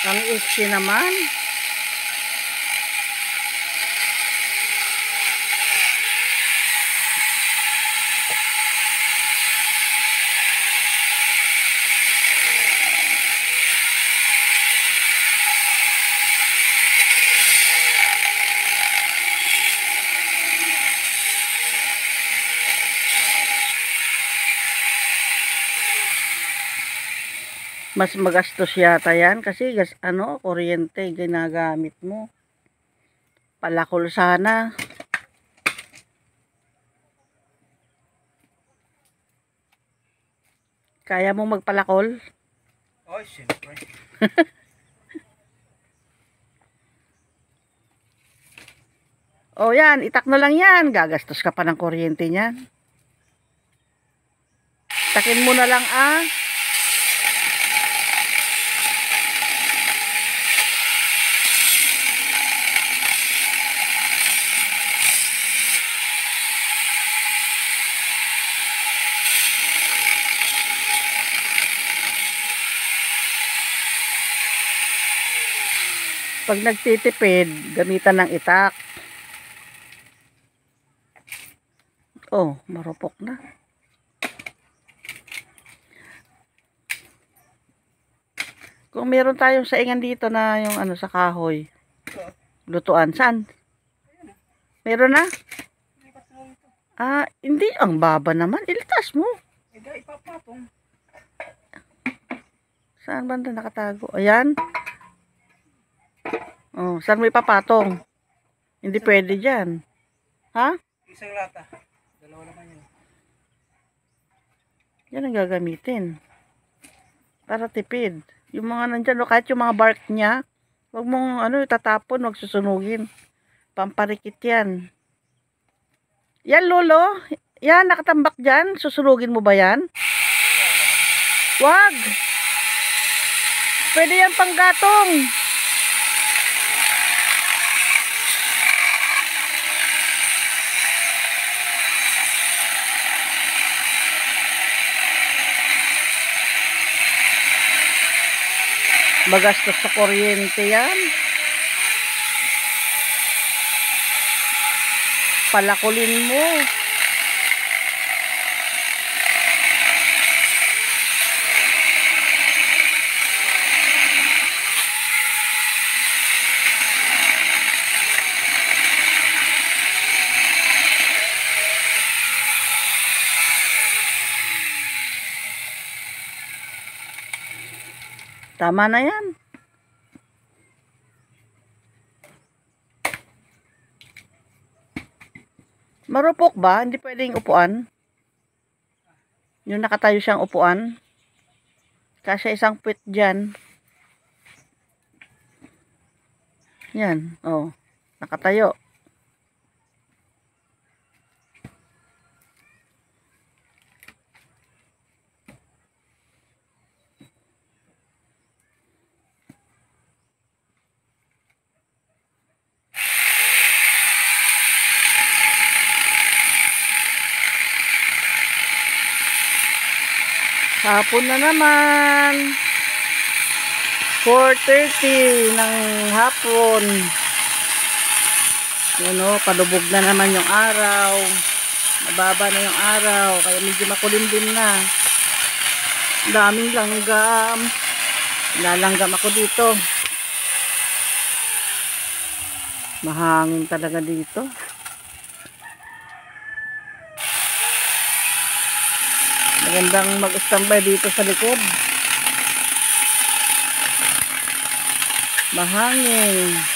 Ang iksi naman. Mas magastos yata yan kasi kuryente ginagamit mo. Palakol sana. Kaya mo magpalakol? Ay, siyempre. O yan, itak na lang yan. Gagastos ka pa ng kuryente niyan. Takin mo na lang Pag nagtitipid, gamitan ng itak. Oh, marupok na. Kung meron tayong saingan dito na yung sa kahoy. Lutuan. Saan? Meron na? Hindi. Ang baba naman. Ilitas mo. Ipapatong. Saan banda nakatago? Ayan. Oh, saan mo ipapatong? Hindi pwede dyan. Ha? Isang lata. Dalawa naman yun. Yan ang gagamitin. Para tipid. Yung mga nandyan, kahit yung mga bark niya, huwag mong itatapon, huwag susunugin. Pamparikit yan. Yan, lolo. Yan, nakatambak dyan. Susunugin mo ba yan? Wag! Pwede yan panggatong. Magastos sa kuryente yan. Palakulin mo. Tama na yan. Marupok ba? Hindi pwedeng upuan. Yung nakatayo siyang upuan. Kasi isang puwit dyan. Yan. Oh. Nakatayo. Hapon na naman. 4:30 ng hapon. Yan palubog na naman yung araw. Mababa na yung araw. Kaya medyo makulimlim na. Daming langgam. Lalanggam ako dito. Mahangin talaga dito. Magandang mag-standby dito sa likod. Mahangin.